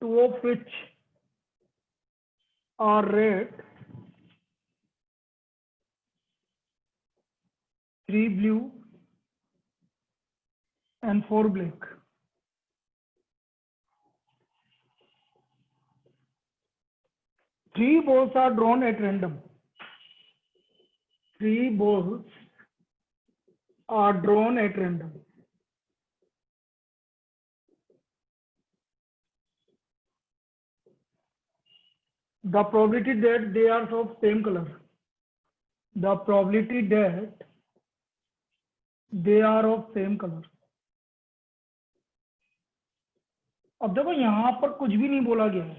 two of which are red, 3 blue and 4 black. Three balls are drawn at random. 3 balls are drawn at random. The probability that they are of same color. The probability that they are of same color. अब देखो यहां पर कुछ भी नहीं बोला गया है,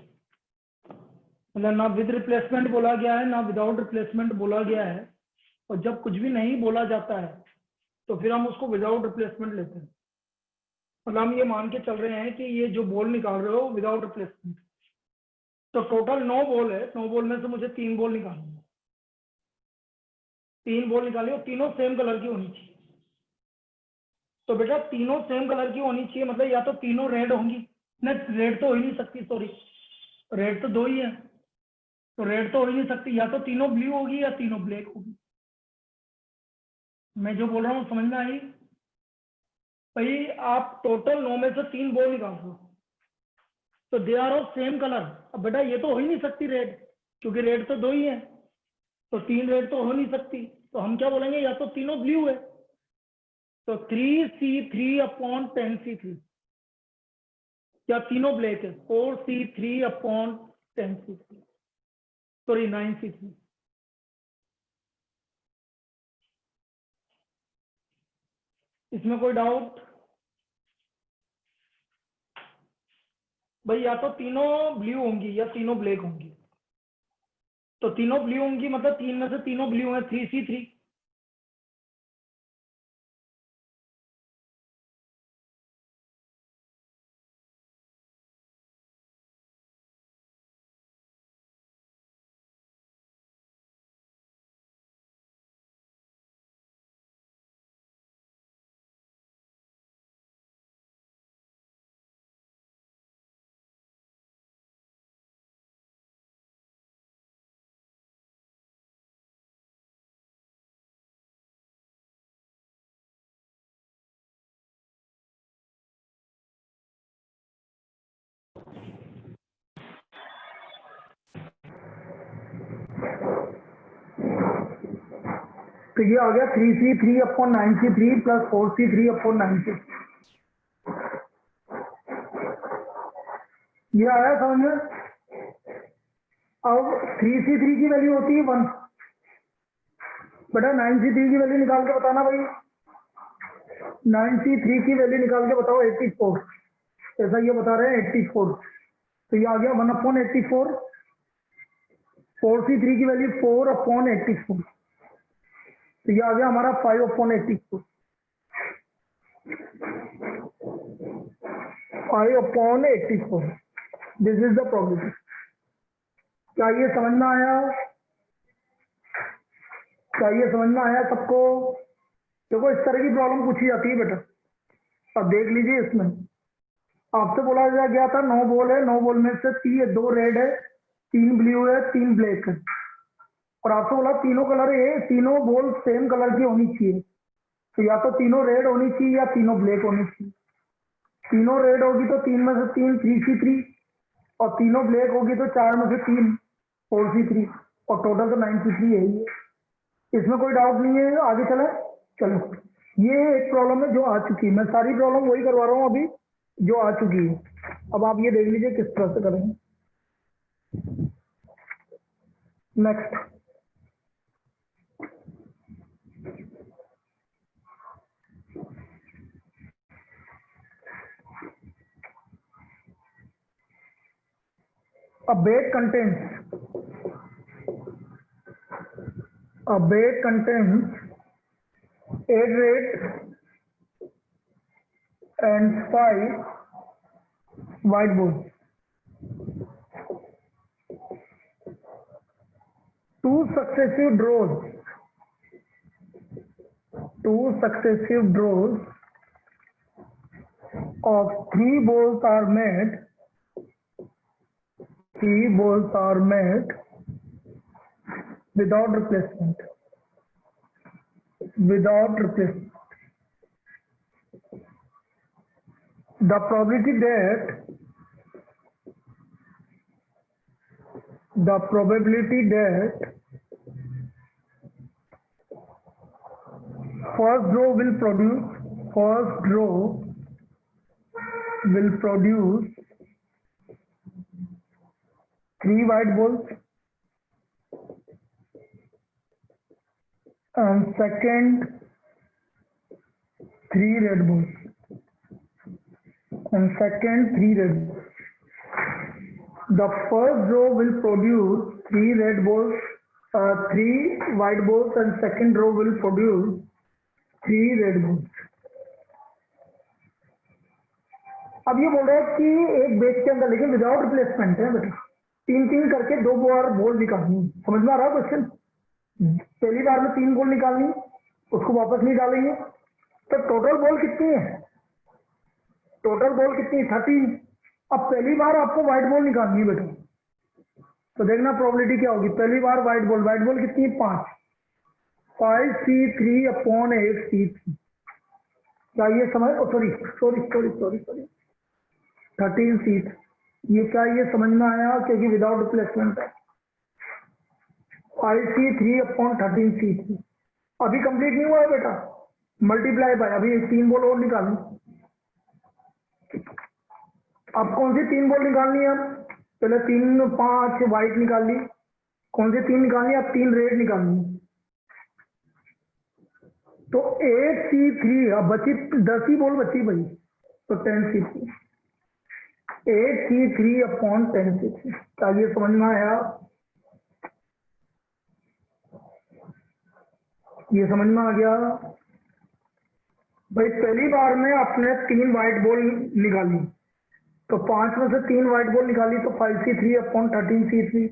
मतलब ना विद रिप्लेसमेंट बोला गया है ना विदाउट रिप्लेसमेंट बोला गया है। और जब कुछ भी नहीं बोला जाता है तो फिर हम उसको विदाउट रिप्लेसमेंट लेते हैं। मतलब हम ये मान के चल रहे हैं कि ये जो बॉल निकाल रहे हो विदाउट रिप्लेसमेंट। तो टोटल 9 बॉल है, 9 बॉल में से मुझे 3 बॉल निकालनी है। 3 बॉल निकाली और तीनों सेम कलर की होनी चाहिए। तो बेटा तीनों सेम कलर की होनी चाहिए, मतलब या तो तीनों रेड होंगी, नहीं रेड तो हो ही नहीं सकती, सॉरी रेड तो 2 ही है, तो रेड तो हो ही नहीं सकती। या तो तीनों ब्लू होगी या तीनों ब्लैक होगी। मैं जो बोल रहा हूँ समझ में आई? भाई आप टोटल 9 में से 3 बॉल निकाल दो तो they are of same colour. अब बेटा ये तो हो ही नहीं सकती रेड, क्योंकि रेड तो 2 ही है, तो 3 रेड तो हो नहीं सकती। तो हम क्या बोलेंगे, या तो तीनों ब्लू है, तो 3C3 अपॉन 10C3, या तीनों ब्लैक है 4C3 upon 10C3, sorry 9C3। इसमें कोई डाउट? भाई या तो तीनों ब्लू होंगी या तीनों ब्लैक होंगी। तो तीनों ब्लू होंगी मतलब 3 में से तीनों ब्लू है, 3C3। तो ये आ गया 3C3 upon 9C3 plus 4C3 upon 9C3। ये आया समझ में? अब 3C3 की वैल्यू होती है 1। बेटा 9C3 की वैल्यू निकाल के बताना भाई। 9C3 की वैल्यू निकाल के बताओ 84। ऐसा ये बता रहे हैं 84। तो ये आ गया 1 अपॉन 84। 4C3 की वैल्यू 4 अपॉन 84। तो ये आ गया हमारा 5 upon 84। 5 upon 84। This is the problem. क्या ये समझ में आया? क्या ये समझ में आया सबको? देखो इस तरह की प्रॉब्लम पूछी जाती है बेटा। अब देख लीजिए, इसमें आपसे बोला गया था 9 बॉल है, 9 बॉल में से 2 रेड है, 3 ब्लू है, 3 ब्लैक है। और आपसे बोला तीनों कलर है, तीनों बॉल सेम कलर की होनी चाहिए। तो या तो तीनों रेड होनी चाहिए या तीनों ब्लैक होनी चाहिए। तीनों रेड होगी तो 3 में से 3 3C3, और तीनों ब्लैक होगी तो 4 में से 3 4C3, और टोटल तो 9C3 है ही। इसमें कोई डाउट नहीं है, आगे चले। चलो ये एक प्रॉब्लम है जो आ चुकी है, मैं सारी प्रॉब्लम वही करवा रहा हूँ अभी जो आ चुकी है। अब आप ये देख लीजिए किस तरह से करेंगे। Next, a bag contains 8 red and 5 white balls. Two successive draws of 3 balls are made 3 balls are made without replacement. Without replacement. The probability that first row will produce 3 white balls and second 3 red balls and second 3 red balls. The first row will produce 3 red balls, 3 white balls and second row will produce 3 red balls. अब ये बोल रहा है कि एक base के अंदर लेकिन विदाउट रिप्लेसमेंट है बेटा, 3-3 करके 2 बार बॉल निकालनी। समझ में आ रहा है क्वेश्चन? पहली बार में 3 बॉल निकालनी, उसको वापस नहीं डालेंगे तो टोटल बॉल कितनी है? टोटल बॉल कितनी? 13। अब पहली बार आपको व्हाइट बॉल निकालनी है बेटा, तो देखना प्रोबेबिलिटी क्या होगी। पहली बार व्हाइट बॉल कितनी है? 5। 5C3 upon 8C3। क्या ये समझ, सॉरी 13C3, ये क्या ये समझ में आया? क्योंकि विदाउट रिप्लेसमेंट है। 5C3 अपॉन 13C3 अभी कंप्लीट नहीं हुआ है बेटा, मल्टीप्लाई बाय, अभी 3 बॉल और निकालनी। अब कौन सी 3 बॉल निकालनी है? पहले 3 5 व्हाइट निकाल ली, कौन सी 3 निकालनी है? अब 3 रेड निकालनी है। तो 8C3, अब बची 10 ही बॉल बची भाई, तो 10C3, 8C3 अपॉन 10C3। क्या ये समझ में आया? ये समझ में आ गया भाई। पहली बार में आपने 3 व्हाइट बॉल निकाली, तो 5 में से 3 व्हाइट बॉल निकाली तो 5C3 अपॉन 13C3।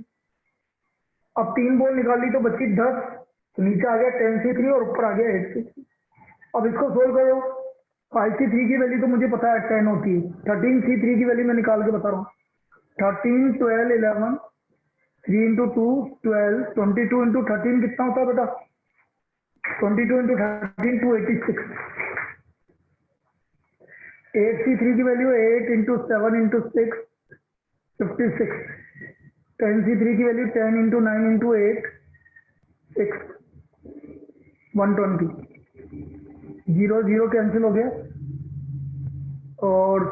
अब 3 बॉल निकाली तो बची 10, तो नीचे आ गया 10C3 और ऊपर आ गया 8C3। अब इसको सोल्व करो। 5C3 की वैल्यू तो मुझे पता है 10 होती है, 13C3 की वैल्यू मैं निकाल के बता रहा हूँ। 13 12 11, 3 इंटू 2 12, 22 इंटू 13 कितना होता है बेटा? 22 इंटू 13 286। 8C3 की वैल्यू 8 इंटू 7 इंटू 6 56। 10C3 की वैल्यू 10 इंटू 9 इंटू 8 6 120। 0 0 कैंसिल हो गया और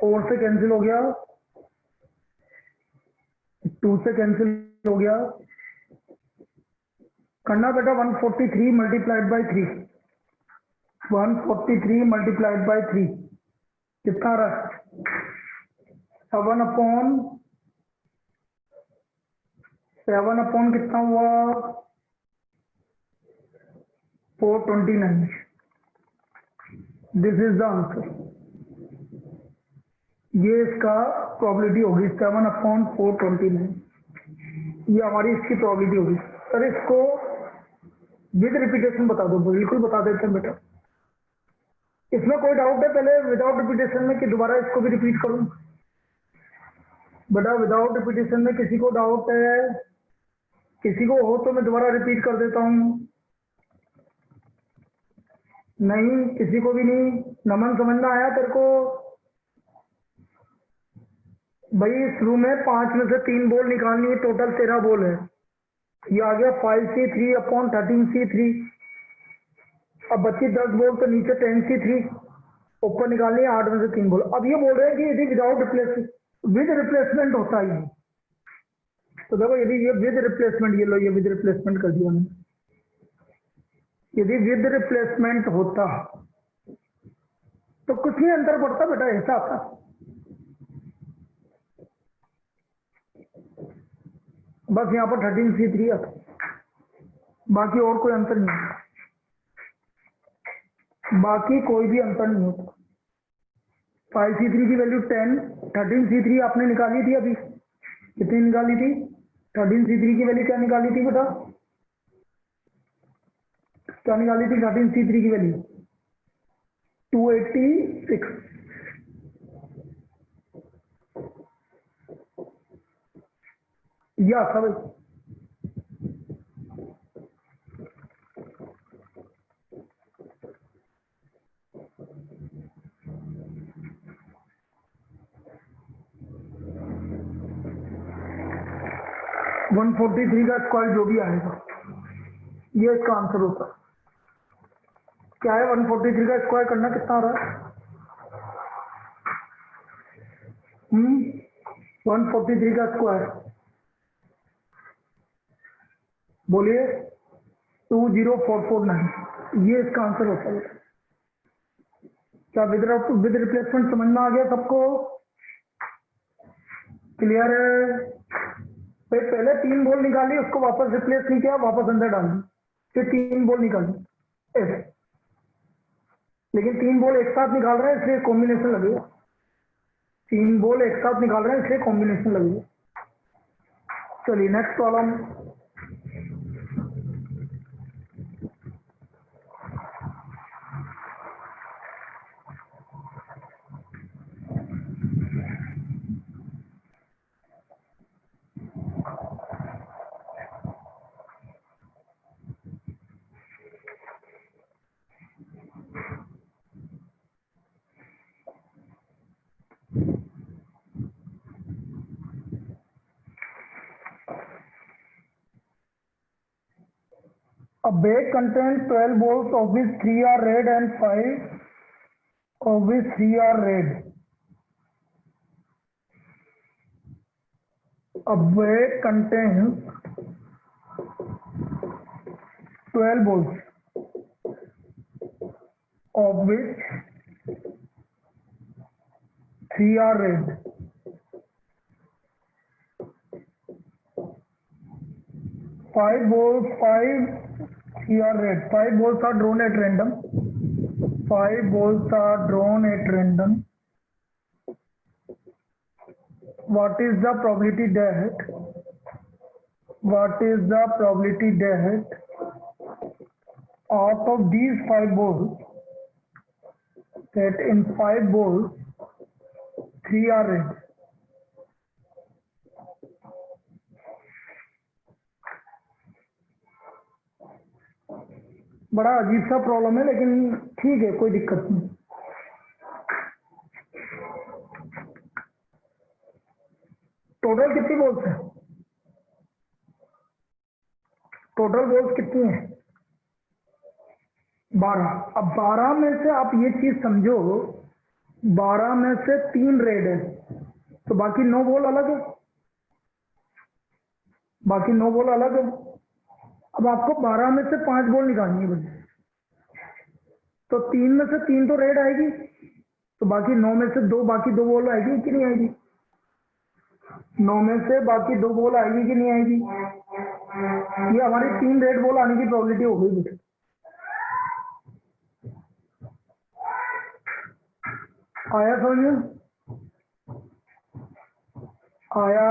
4 से कैंसिल हो गया, 2 से कैंसिल हो गया। करना बेटा 143 मल्टीप्लाइड बाई 3, 143 मल्टीप्लाइड बाई 3 कितना रहा? 7 अपॉन कितना हुआ? 429। This is the answer. ये इसका प्रोबेबिलिटी होगी 7 अपॉन 429। ये हमारी इसकी प्रोबेबिलिटी होगी। सर इसको विद रिपीटेशन बता दो। बिल्कुल बता देते हैं बेटा। इसमें कोई डाउट है पहले विदाउट रिपीटेशन में कि दोबारा इसको भी रिपीट करूं? बेटा विदाउट रिपीटेशन में किसी को डाउट है? किसी को हो तो मैं दोबारा रिपीट कर देता हूं। नहीं, किसी को भी नहीं। नमन समझ में आया तेरे को? भाई शुरू में 5 में से 3 बॉल निकालनी है, टोटल 13 बॉल है। ये आ गया 5C3 अपॉन 13C3। अब बची 10 बॉल तो नीचे 10C3, ऊपर निकालनी है 8 में से 3 बॉल। अब ये बोल रहे हैं कि यदि विद रिप्लेसमेंट होता है, तो देखो यदि ये विद रिप्लेसमेंट, ये लो ये विद रिप्लेसमेंट कर दिया मैंने। यदि विद रिप्लेसमेंट होता तो कुछ नहीं अंतर पड़ता बेटा, ऐसा आता। बस यहाँ पर 13C3 आता, बाकी और कोई अंतर नहीं, बाकी कोई भी अंतर नहीं होता। 5C3 की वैल्यू 10, 13C3 आपने निकाली थी अभी, कितनी निकाली थी? 13C3 की वैल्यू क्या निकाली थी बेटा? क्या निकाली थी 13C3 की वैल्यू? 286। ये आता भाई। वन 43 का स्क्वायर जो भी आएगा ये इसका आंसर होता है। क्या है 143 का स्क्वायर करना कितना आ रहा है? 143 का स्क्वायर बोलिए 20449, ये इसका आंसर होता है। क्या विद रिप्लेसमेंट समझ में आ गया सबको? क्लियर है? भाई पहले 3 बॉल निकाली, उसको वापस रिप्लेस नहीं किया, वापस अंदर डाल दी, फिर 3 बॉल निकाली ऐसे। लेकिन 3 बॉल एक साथ निकाल रहे हैं इसलिए कॉम्बिनेशन लगेगा। 3 बॉल एक साथ निकाल रहे हैं इसलिए कॉम्बिनेशन लगेगा। चलिए next column. A bag contains 12 balls of which 3 are red and 5 of which 3 are red. A bag contains 12 balls of which 3 are red. 5 balls, 3 are red. 5 balls are drawn at random. 5 balls are drawn at random. What is the probability that? What is the probability that out of these 5 balls, that in 5 balls 3 are red? बड़ा अजीब सा problem है लेकिन ठीक है, कोई दिक्कत नहीं। टोटल कितनी बॉल्स है? टोटल बॉल्स कितनी है? 12। अब 12 में से आप ये चीज समझो, 12 में से 3 रेड है तो बाकी 9 बॉल अलग है। बाकी 9 बॉल अलग है। अब आपको 12 में से 5 बॉल निकालनी है बस, तो 3 में से 3 तो रेड आएगी, तो बाकी 9 में से 2 बाकी 2 बॉल आएगी कि नहीं आएगी? 9 में से बाकी 2 बॉल आएगी कि नहीं आएगी? ये हमारी 3 रेड बॉल आने की प्रोबेबिलिटी हो गई बेटे। आया समझ में? आया?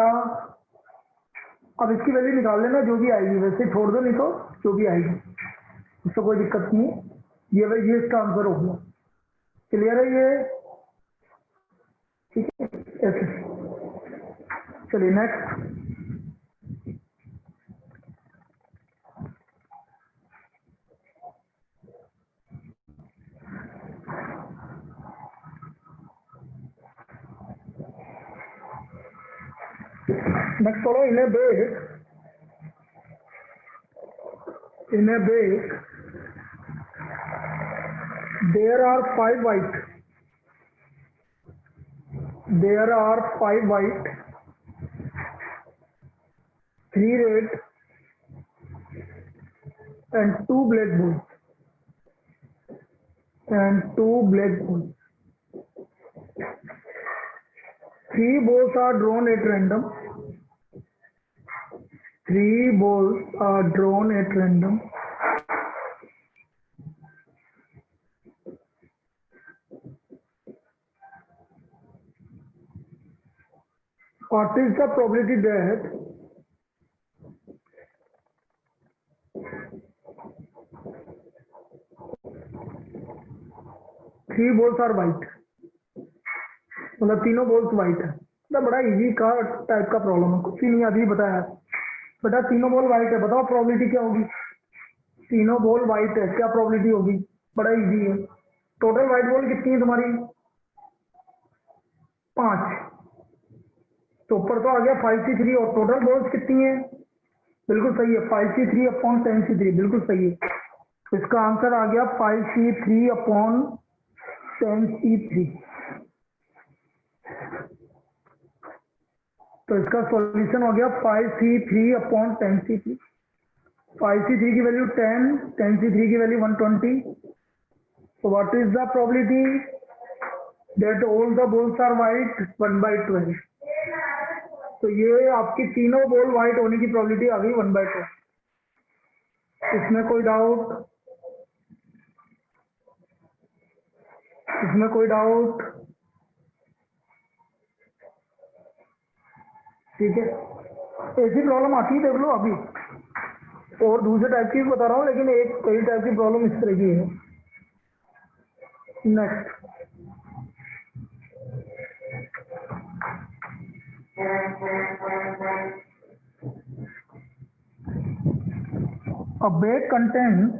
अब इसकी वैल्यू निकाल लेना जो भी आएगी, वैसे छोड़ दो, नहीं तो जो भी आएगी उससे कोई दिक्कत नहीं है। ये इसका आंसर हो गया। क्लियर है ये? ठीक है ऐसे। चलिए next. Next follow in a bag there are 5 white, there are 5 white, 3 red and 2 black balls, and 2 black balls. 3 balls are drawn at random. 3 balls are drawn at random. What is the probability that 3 balls are white? मतलब तीनों balls white है। तो बड़ा easy का type का problem है, कुछ ही नहीं अभी बताया बेटा। तीनों बॉल वाइट है, बताओ प्रोबेबिलिटी क्या होगी। तीनों बॉल वाइट है, क्या प्रोबेबिलिटी होगी। बड़ा इजी है। टोटल वाइट बॉल कितनी है तुम्हारी, 5। तो ऊपर तो आ गया 5c3 और टोटल बॉल्स कितनी है, बिल्कुल सही है 5c3 अपॉन 10c3, बिल्कुल सही है। तो इसका आंसर आ गया 5c3 अपॉन 10c3। तो इसका सॉल्यूशन हो गया 5c3 अपॉन 10c3। 5c3 की वैल्यू 10, 10c3 की value 120। So what is the probability that all the balls are white, 1/12। तो ये आपकी तीनों बॉल व्हाइट होने की प्रोबेबिलिटी आ गई 1/12। इसमें कोई डाउट, इसमें कोई डाउट। ठीक है, ऐसी प्रॉब्लम आती है देख लो अभी, और दूसरे टाइप की भी बता रहा हूँ, लेकिन एक कई टाइप की प्रॉब्लम इस तरह की है। Next, a bag contains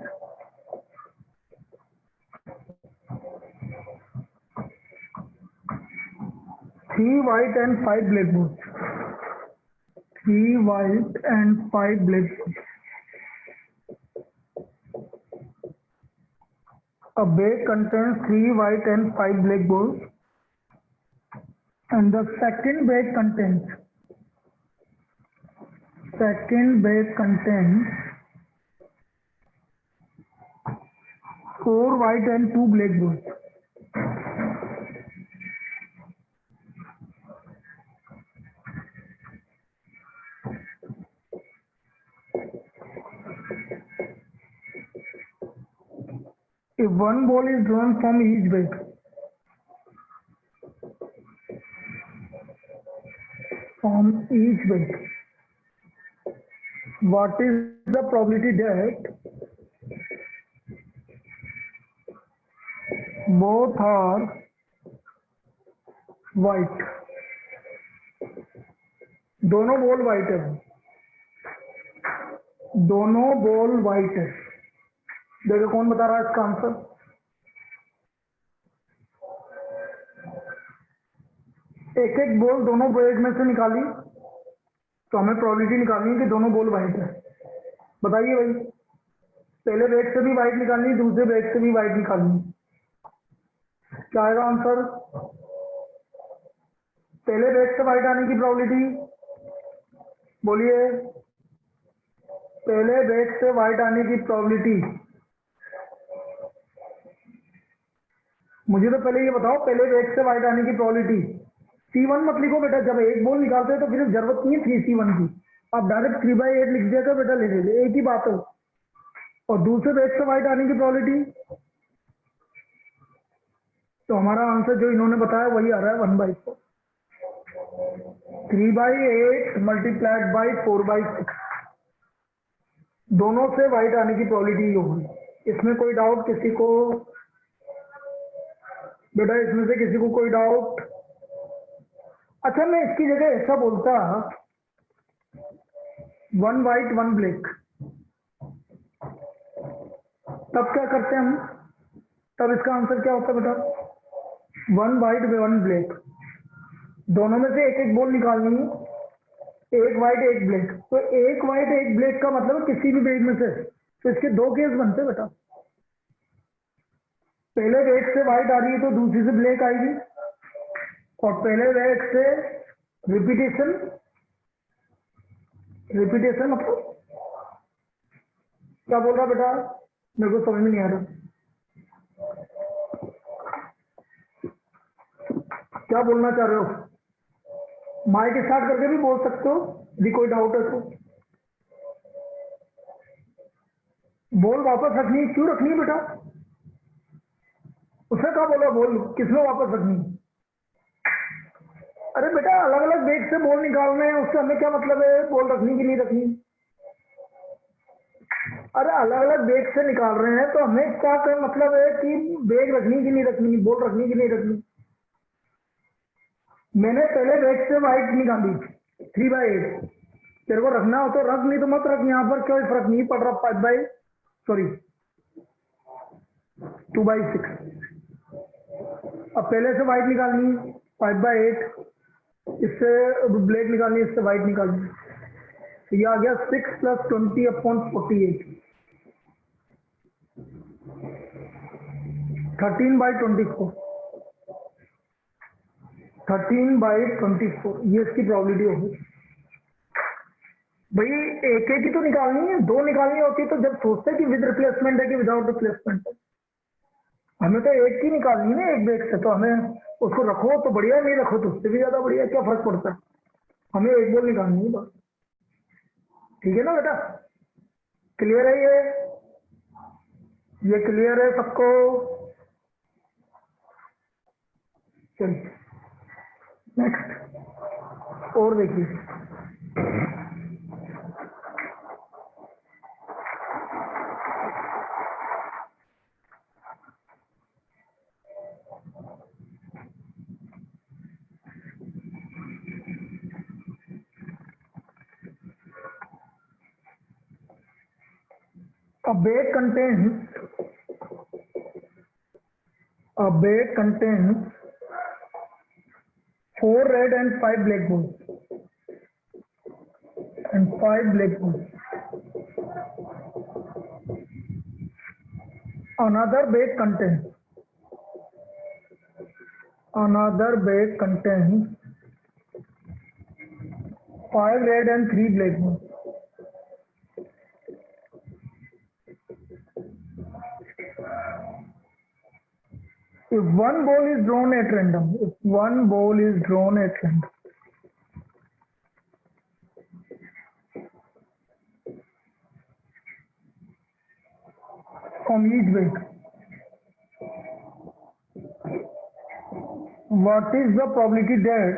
3 white and 5 black balls। 3 white and 5 black balls। A bag contains 3 white and 5 black balls, and the second bag contains 4 white and 2 black balls। If one ball is drawn from each bag, what is the probability that both are white। दोनों ball white है, दोनों ball white है। देखो कौन बता रहा है इसका आंसर। एक एक बॉल दोनों बैग में से निकाली, तो हमें प्रोबेबिलिटी निकालनी है कि दोनों बॉल वाइट है। बताइए भाई, पहले बैग से भी वाइट निकालनी, दूसरे बैग से भी वाइट निकालनी, क्या आएगा आंसर। पहले बैग से वाइट आने की प्रोबेबिलिटी बोलिए, पहले बैग से वाइट आने की प्रोबेबिलिटी। मुझे तो पहले ये बताओ, पहले बैग से वाइट आने की प्रोबेबिलिटी। C1 मत लिखो बेटा, जब एक बॉल निकालते हैं तो फिर जरूरत नहीं है 3C1 की, आप डायरेक्ट 3/8 लिख दिया कर बेटा, ले ले एक ही बात है। और दूसरे बैग से वाइट आने की प्रोबेबिलिटी, तो हमारा आंसर जो इन्होंने बताया वही आ रहा है 1/4। 3/8 मल्टीप्लाइड बाई 4/6, दोनों से वाइट आने की प्रोबेबिलिटी होगी। इसमें कोई डाउट किसी को बेटा, इसमें से किसी को कोई डाउट। अच्छा, मैं इसकी जगह ऐसा बोलता 1 वाइट 1 ब्लैक, तब क्या करते हैं हम, तब इसका आंसर क्या होता है बेटा, 1 वाइट 1 ब्लैक। दोनों में से एक एक बॉल निकालनी है, एक वाइट एक ब्लैक। तो एक वाइट एक ब्लैक का मतलब किसी भी बैग में से, तो इसके दो केस बनते बेटा। पहले बैग से वाइट आ रही है तो दूसरी से ब्लैक आएगी, और पहले बैग से रिपीटेशन, रिपीटेशन मतलब क्या बोल रहा बेटा, मेरे को समझ में नहीं आ रहा क्या बोलना चाह रहे हो। माइक स्टार्ट करके भी बोल सकते हो यदि कोई डाउट है तो। बॉल वापस रखनी, क्यों रखनी है बेटा, उसने कहा बोला बॉल किसने वापस रखनी। अरे बेटा, अलग अलग बैग से बॉल निकालने हैं, उससे हमें क्या मतलब है बॉल रखनी कि नहीं रखनी। अरे अलग अलग बैग से निकाल रहे हैं तो हमें क्या मतलब है कि बैग रखनी कि नहीं रखनी, बॉल रखनी कि नहीं रखनी। मैंने पहले रेड से वाइट निकाली 3/8। तेरे को रखना हो तो रख, नहीं तो मत रख। यहाँ पर कोई फर्क नहीं पड़ रहा। 2/6। अब पहले से वाइट निकालनी 5/8, इससे ब्लैक निकालनी, इससे वाइट निकालनी। तो ये आ गया 6 + 20/48, 13/24। 13/24 ये इसकी प्रोबेबिलिटी होगी। भाई एक एक ही तो निकालनी है, दो निकालनी होती तो जब सोचते कि विद रिप्लेसमेंट है कि विदाउट रिप्लेसमेंट है। हमें तो एक ही निकालनी है ना, एक बैग से। तो हमें उसको रखो तो बढ़िया, नहीं रखो तो उससे भी ज्यादा बढ़िया, क्या फर्क पड़ता है। हमें एक बॉल निकालनी है बस। ठीक है ना बेटा, क्लियर है ये क्लियर है सबको? चलिए नेक्स्ट और देखिए। A bag contains 4 red and 5 black balls. Another bag contains 5 red and 3 black balls. If one ball is drawn at random from each bag, what is the probability that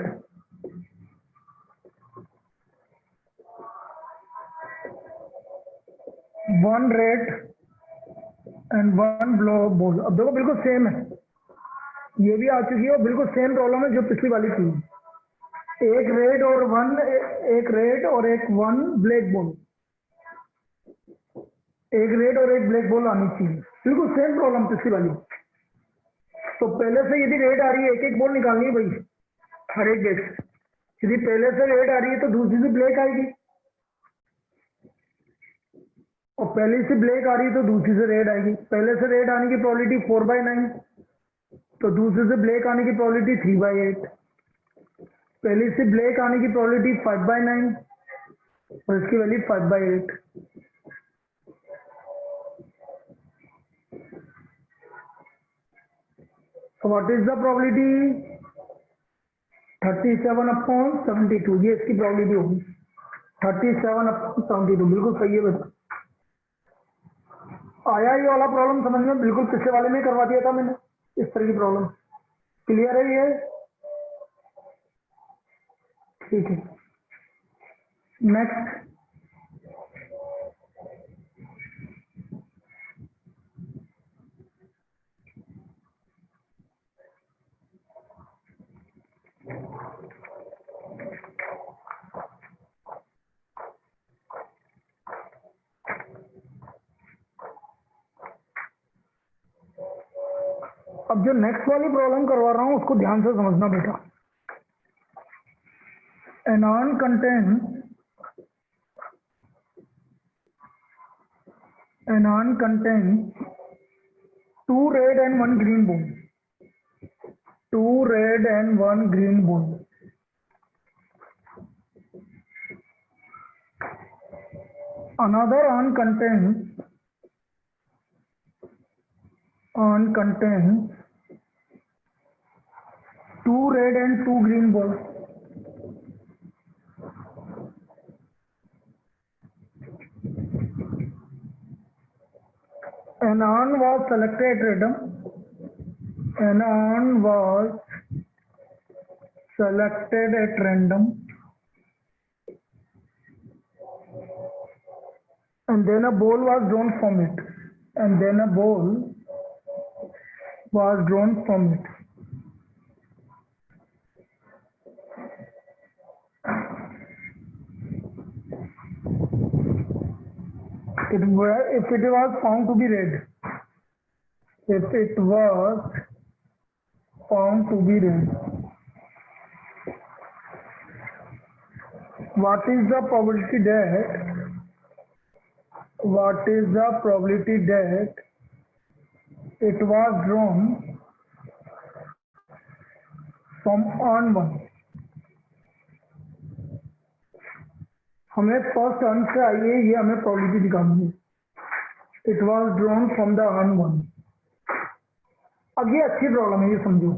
one red and one blue ball? अब देखो बिल्कुल same है, ये भी आ चुकी है और बिल्कुल सेम प्रॉब्लम है जो पिछली वाली थी। एक रेड और एक वन ब्लैक बॉल, एक रेड और एक ब्लैक बॉल आनी चाहिए, बिल्कुल सेम प्रॉब्लम पिछली वाली। तो पहले से यदि रेड आ रही है, एक एक बॉल निकालनी है भाई हर एक बैग से। यदि पहले से रेड आ रही है तो दूसरी से ब्लैक आएगी, और पहले से ब्लैक आ रही है तो दूसरी से रेड आएगी। पहले से रेड आने की प्रोबेबिलिटी 4/9, तो दूसरे से ब्लैक आने की प्रोबेबिलिटी 3/8। पहले से ब्लैक आने की प्रोबेबिलिटी 5/9 और इसकी value 5/8। So what is the probability? 37/72, ये इसकी प्रोबेबिलिटी होगी। 37/72 बिल्कुल सही है बेटा। आया ये वाला प्रॉब्लम समझ में? बिल्कुल पिछले वाले में करवा दिया था मैंने इस तरह की प्रॉब्लम। क्लियर है ये? ठीक है, नेक्स्ट। अब जो नेक्स्ट वाली प्रॉब्लम करवा रहा हूं उसको ध्यान से समझना बेटा। एनॉन contains 2 red and 1 green ball. 2 red and 1 green ball. Another on contains 2 red and 2 green balls. An on was selected at random. And then a ball was drawn from it. if it was found to be red, if it was found to be red, what is the probability that it was drawn from on one? हमें first earn से आइए, ये हमें probability दिखानी है। It was drawn from the earn one. अब ये अच्छी प्रॉब्लम है, ये समझो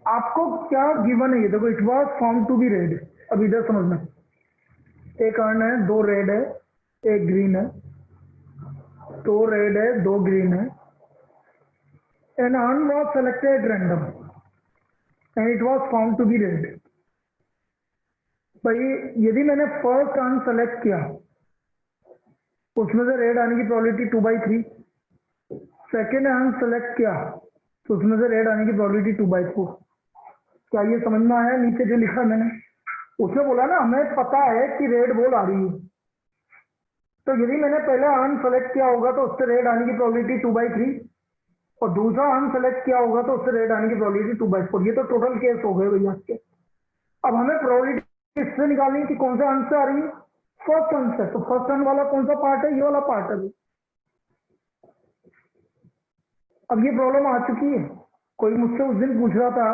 आपको क्या गिवन है। ये देखो, it was found to be red. अब इधर समझना, एक अर्न है, दो रेड है, एक ग्रीन है, दो रेड है, दो ग्रीन है। An urn was selected random and it was found to be red. भाई यदि मैंने फर्स्ट अर्न सेलेक्ट किया, उसमें से रेड आने की प्रोबेबिलिटी 2/3। सेकेंड अर्न सेलेक्ट किया तो उसमें से रेड आने की प्रोबेबिलिटी 2/4। क्या ये समझ में आया? नीचे जो लिखा मैंने, उसने बोला ना हमें पता है कि रेड बॉल आ रही है, तो यदि मैंने पहले अर्न सेलेक्ट किया होगा तो उससे रेड आने की प्रोबेबिलिटी 2/3 और दूसरा अर्न सेलेक्ट किया होगा तो उससे रेड आने की प्रोबेबिलिटी 2/4। ये तो टोटल केस हो गए भैया आपके। अब हमें प्रोबेबिलिटी इससे निकालनी कि कौन सा अर्न से आ रही है, फर्स्ट अर्न से। तो फर्स्ट अर्न वाला कौन सा पार्ट है? ये वाला पार्ट है। अब ये प्रॉब्लम आ चुकी है। कोई मुझसे उस दिन पूछ रहा था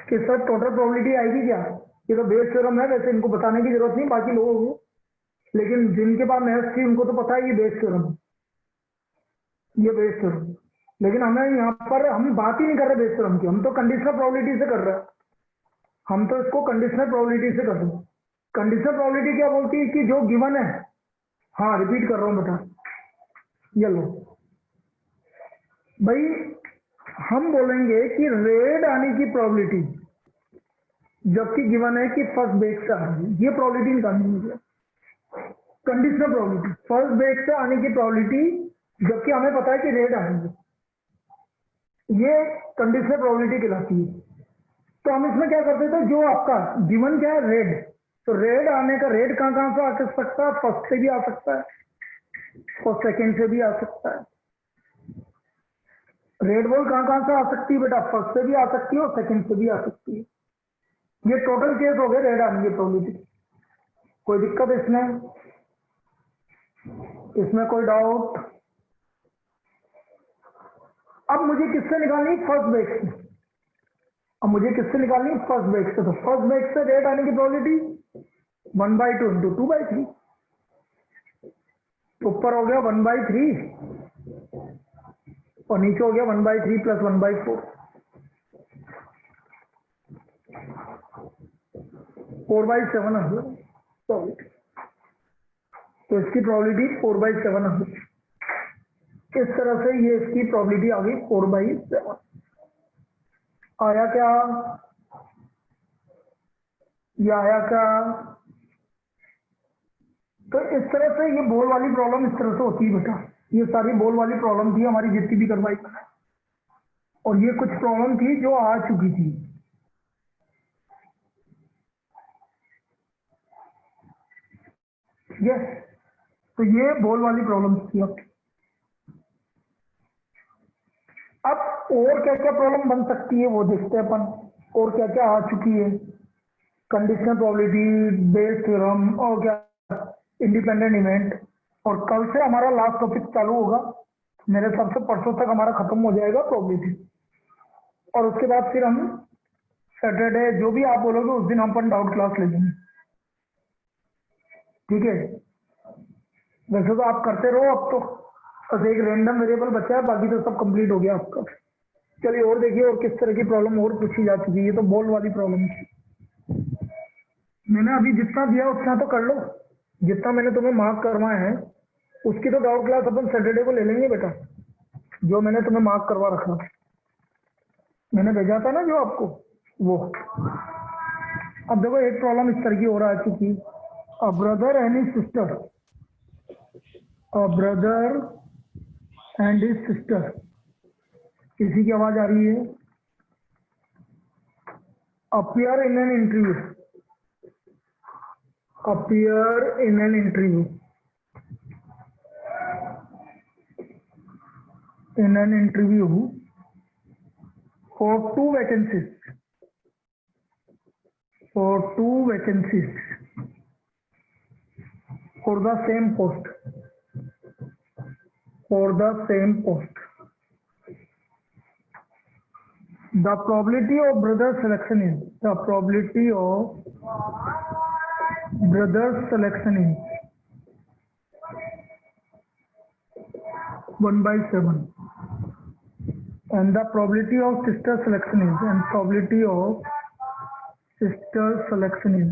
कि सर टोटल प्रोबेबिलिटी आएगी क्या? ये तो बेस थ्योरम है, वैसे इनको बताने की जरूरत नहीं बाकी लोगों को, लेकिन जिनके पास मैथ्स थी उनको तो पता है ये बेस थ्योरम है, ये बेस थ्योरम। लेकिन हमें यहाँ पर हम बात ही नहीं कर रहे बेस थ्योरम की, हम तो कंडीशनल प्रोबेबिलिटी से कर रहे हैं। हम तो इसको कंडीशनल प्रोबेबिलिटी से कर रहे हैं। कंडीशनल प्रोबेबिलिटी क्या बोलती है कि जो गिवन है, हाँ रिपीट कर रहा हूं बेटा, ये लो भाई, हम बोलेंगे कि रेड आने की प्रोबेबिलिटी जबकि गिवन है कि फर्स्ट बेस से आ रही है, ये प्रोबेबिलिटी निकालनी मुझे। कंडीशनल प्रोबेबिलिटी, फर्स्ट बेस से आने की प्रोबेबिलिटी जबकि हमें पता है कि रेड आ रही है, ये कंडीशनल प्रोबेबिलिटी कहलाती है। तो हम इसमें क्या करते थे, जो आपका गिवन क्या है रेड, तो रेड आने का, रेड कहां से आ सकता है? फर्स्ट से भी आ सकता है और सेकंड से भी आ सकता है। रेड बॉल कहां से आ सकती है बेटा? फर्स्ट से भी आ सकती है और सेकंड से भी आ सकती है। ये टोटल केस हो गए रेड आने की प्रोबेबिलिटी। कोई दिक्कत इसमें? इसमें कोई डाउट? अब मुझे किससे निकालनी? फर्स्ट बेस से। अब मुझे किससे निकालनी? फर्स्ट बेस से। तो फर्स्ट बेस से रेड आने की प्रोबेबिलिटी 1/2 इंटू 2/3। ऊपर हो गया 1/3 और नीचे हो गया 1/3 प्लस 1/4, 4/7 आ गया। तो इसकी प्रोबेबिलिटी 4/7 आ गई। इस तरह से ये इसकी प्रोबेबिलिटी आ गई 4/7। आया क्या? ये आया क्या? तो इस तरह से ये बॉल वाली प्रॉब्लम इस तरह से होती है बेटा। ये सारी बॉल वाली प्रॉब्लम थी हमारी जितनी भी करवाई मैंने, और ये कुछ प्रॉब्लम थी जो आ चुकी थी। यस, तो ये बॉल वाली प्रॉब्लम थी। अब और क्या क्या प्रॉब्लम बन सकती है वो देखते हैं अपन, और क्या क्या आ चुकी है। कंडीशनल प्रोबेबिलिटी, बेस थ्योरम, और क्या इंडिपेंडेंट इवेंट। और कल से हमारा लास्ट टॉपिक चालू होगा, मेरे हिसाब से परसों तक हमारा खत्म हो जाएगा प्रोबेबिलिटी। और उसके बाद फिर हम सैटरडे जो भी आप बोलोगे उस दिन हम अपन डाउट क्लास ले लेंगे, ठीक है? वैसे तो आप करते रहो, अब तो बस एक रैंडम वेरिएबल बचा है, बाकी तो सब कंप्लीट हो गया आपका। चलिए और देखिए और किस तरह की प्रॉब्लम और पूछी जा चुकी है। ये तो बॉल वाली प्रॉब्लम थी। मैंने अभी जितना दिया उतना तो कर लो, जितना मैंने तुम्हें मार्क करवाए हैं उसकी तो डाउट क्लास अपन सैटरडे को ले लेंगे बेटा, जो मैंने तुम्हें मार्क करवा रखा, मैंने भेजा था ना जो आपको वो। अब देखो एक प्रॉब्लम इस तरह की और आ चुकी, a brother and his sister, a brother and his sister, किसी की आवाज आ रही है? Appear in an interview, appear in an interview. in an interview for two vacancies for the same post. The probability of brother selection is 1/7, and the probability of sister selection is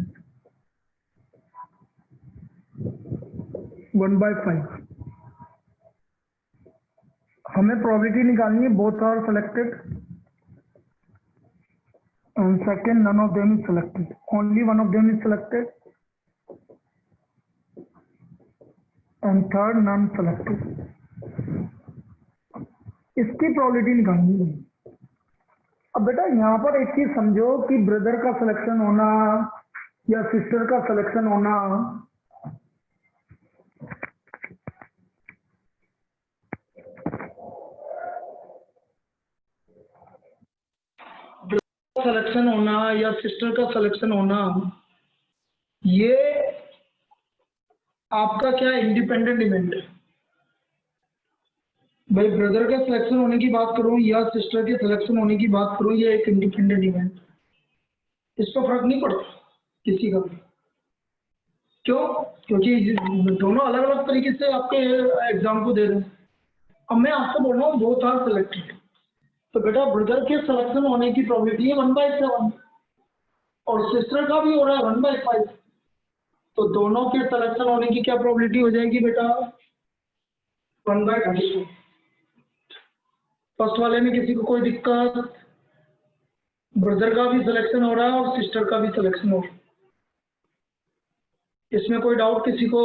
1/5. हमें probability निकालनी है both are selected and second none of them is selected, only one of them is selected and third none selected. इसकी probability निकालनी है। अब बेटा यहाँ पर एक चीज समझो कि ब्रदर का सिलेक्शन होना या सिस्टर का सिलेक्शन होना या सिस्टर का सिलेक्शन होना, ये आपका क्या इंडिपेंडेंट इवेंट है भाई। ब्रदर का सिलेक्शन होने की बात करूं या सिस्टर के सिलेक्शन होने की बात करूं, ये एक इंडिपेंडेंट इवेंट, इसको फर्क नहीं पड़ता किसी का भी। क्यों? क्योंकि दोनों अलग अलग तरीके से आपके एग्जाम को दे रहे हैं। अब मैं आपको बोल रहा हूँ बोथ आर सिलेक्टेड, तो बेटा ब्रदर के सिलेक्शन होने की प्रोबेबिलिटी है 1/7 और सिस्टर का भी हो रहा है 1/5, तो दोनों के सिलेक्शन होने की क्या प्रोबेबिलिटी हो जाएगी बेटा? 1/32। फर्स्ट वाले में किसी को कोई दिक्कत? ब्रदर का भी सिलेक्शन हो रहा है और सिस्टर का भी सिलेक्शन हो रहा है, इसमें कोई डाउट किसी को?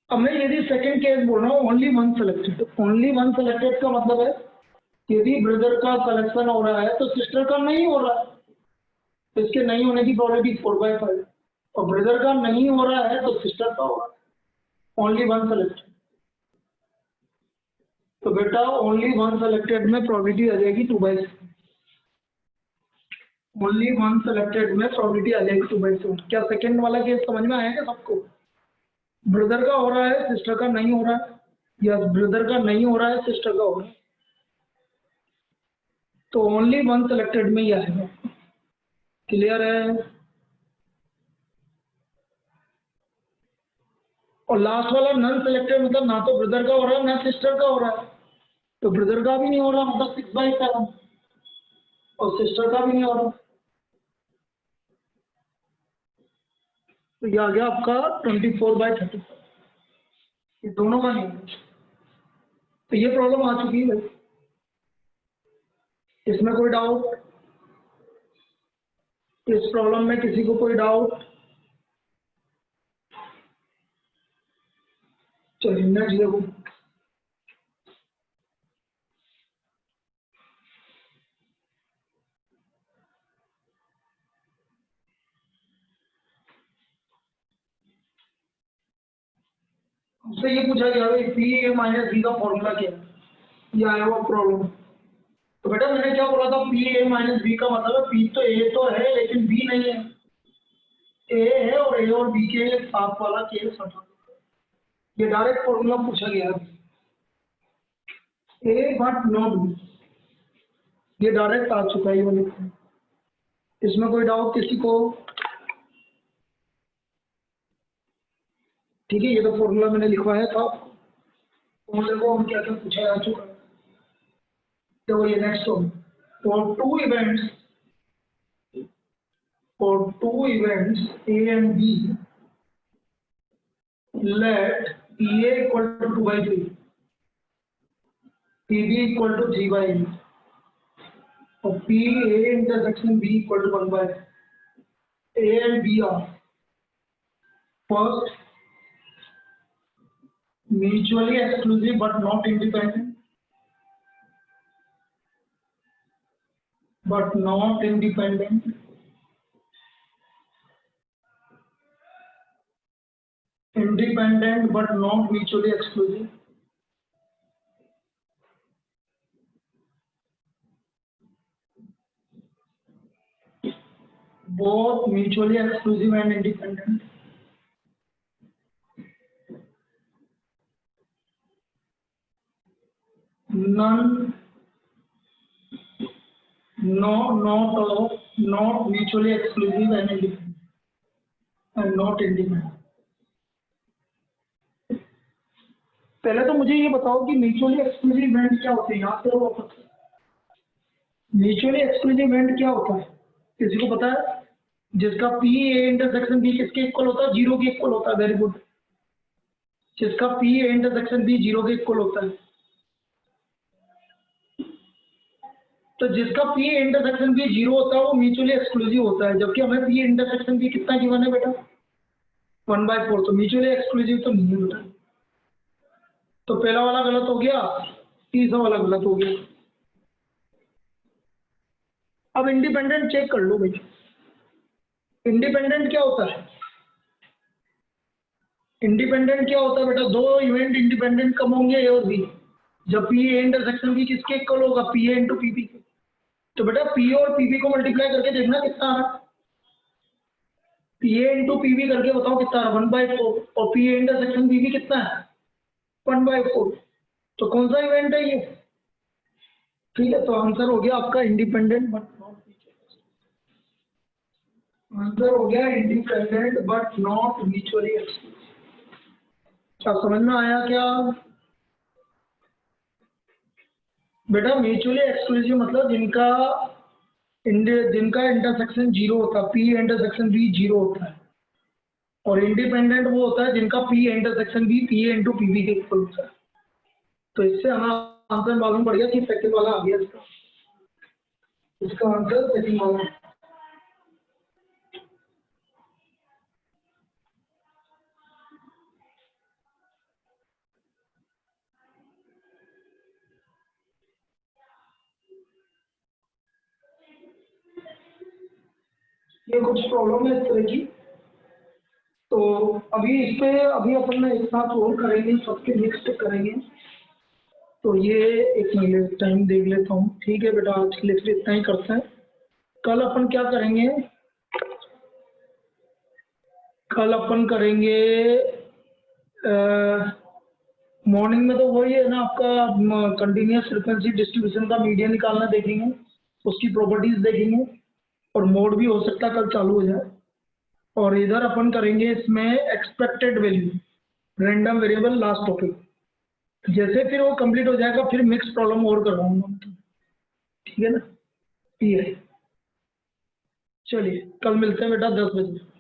अब मैं यदि सेकंड केस बोल रहा हूँ ओनली वन सेलेक्टेड का मतलब है यदि ब्रदर का सिलेक्शन हो रहा है तो सिस्टर का नहीं हो रहा है, तो इसके नहीं होने की प्रोबेबिलिटी 4/5, और ब्रदर का नहीं हो रहा है तो सिस्टर का हो रहा है, ओनली वन सेलेक्टेड। तो बेटा ओनली वन सेलेक्टेड में प्रोबेबिलिटी आ जाएगी 2/7। ओनली वन सेलेक्टेड में प्रोबेबिलिटी आ जाएगी 2/7। क्या सेकंड वाला केस समझ में आया क्या सबको? ब्रदर का हो रहा है सिस्टर का नहीं हो रहा है, या ब्रदर का नहीं हो रहा है सिस्टर का हो रहा है, तो ओनली वन सेलेक्टेड में ही आएगा। क्लियर है? और लास्ट वाला नन सेलेक्टेड मतलब ना तो ब्रदर का हो रहा है ना सिस्टर का हो रहा है, तो ब्रदर का भी नहीं हो रहा मतलब 6/7 और सिस्टर का भी नहीं हो रहा, तो ये आ गया आपका 24/30। ये दोनों का नहीं है, तो ये प्रॉब्लम आ चुकी है। इसमें कोई डाउट? इस प्रॉब्लम में किसी को कोई डाउट? चलिए नेक्स्ट देखो। उससे ये पूछा गया पी ए माइनस बी का फॉर्मूला क्या है, ये आया हुआ प्रॉब्लम। तो बेटा मैंने क्या बोला था, पी ए माइनस बी का मतलब है पी तो ए तो है लेकिन बी नहीं है, ए है और ए और बी के साथ वाला केस हटा, ये डायरेक्ट फॉर्मूला पूछा गया है। ए बट नॉट बी, ये डायरेक्ट आ चुका है ये वाले। इसमें कोई डाउट किसी को? ठीक है, ये तो फॉर्मूला मैंने लिखवाया था, फॉर्मूले को हम क्या क्या पूछा जा चुका है। तो ये नेक्स्ट हो, for two events A and B, let PA equal to 2/3, PB equal to 3/8, और PA intersection B equal to 1/8. A and B are first mutually exclusive but not independent, independent but not mutually exclusive, both mutually exclusive and independent. None, not mutually exclusive and independent, and not independent. पहले तो मुझे ये बताओ कि mutually exclusive event क्या होते हैं, याद करो वापस। म्यूचुअली एक्सक्लूसिव इवेंट क्या होता है, किसी को पता है? जिसका पी ए इंटरसेक्शन बी किसके इक्वल होता है? जीरो के इक्वल होता है। Very good. जिसका P A intersection B zero के इक्वल होता है। तो जिसका P A intersection B zero होता है वो म्यूचुअली एक्सक्लूसिव होता है, जबकि हमें पी ए इंटरसेक्शन बी कितना गिवन है बेटा? 1/4। तो म्यूचुअली एक्सक्लूसिव तो नहीं है बेटा। तो पहला वाला गलत हो गया, तीसरा वाला गलत हो गया। अब इंडिपेंडेंट चेक कर लो भाई। इंडिपेंडेंट क्या होता है? इंडिपेंडेंट क्या होता है बेटा? दो इवेंट इंडिपेंडेंट कब होंगे? ए और बी। जब पी ए इंटरसेक्शन बी किसके इक्वल होगा? P A into PP. तो बेटा पी और पीपी को मल्टीप्लाई करके देखना कितना आ रहा है। पी ए इंटू पीबी करके बताओ कितना आ रहा है? 1/4। और पी ए इंटरसेक्शन बीबी कितना है? 1/4। तो कौन सा इवेंट है ये? ठीक है, तो आंसर हो गया आपका इंडिपेंडेंट बट नॉट, आंसर हो गया independent but not mutually exclusive. क्या समझ में आया क्या? बेटा म्यूचुअली एक्सक्लूसिव मतलब जिनका इंटरसेक्शन जीरो होता है, पी इंटरसेक्शन बी जीरो होता है। और इंडिपेंडेंट वो होता है जिनका P intersection B P A into PB के इक्वल होता है। तो इससे हमारा आंसर मालूम पड़ गया कि सेकंड वाला आ गया इसका आंसर सेकंड वाला। ये कुछ प्रॉब्लम है इस तरह की, तो अभी इस पे अभी अपन एक साथ सोल्व करेंगे, सबके नेक्स्ट करेंगे। तो ये एक मिनट टाइम देख लेता हूँ। ठीक है बेटा, आज के लिए इतना ही करते हैं। कल अपन क्या करेंगे? कल अपन करेंगे मॉर्निंग में तो वही है ना आपका कंटिन्यूअस फ्रीक्वेंसी डिस्ट्रीब्यूशन का मीडियन निकालना देखेंगे, उसकी प्रॉपर्टीज देखेंगे, और मोड भी हो सकता है कल चालू हो जाए। और इधर अपन करेंगे इसमें expected value, random variable last topic. जैसे फिर वो कंप्लीट हो जाएगा फिर मिक्स प्रॉब्लम और करवाऊंगा। ठीक है ना? ठीक है, चलिए कल मिलते हैं बेटा 10 बजे।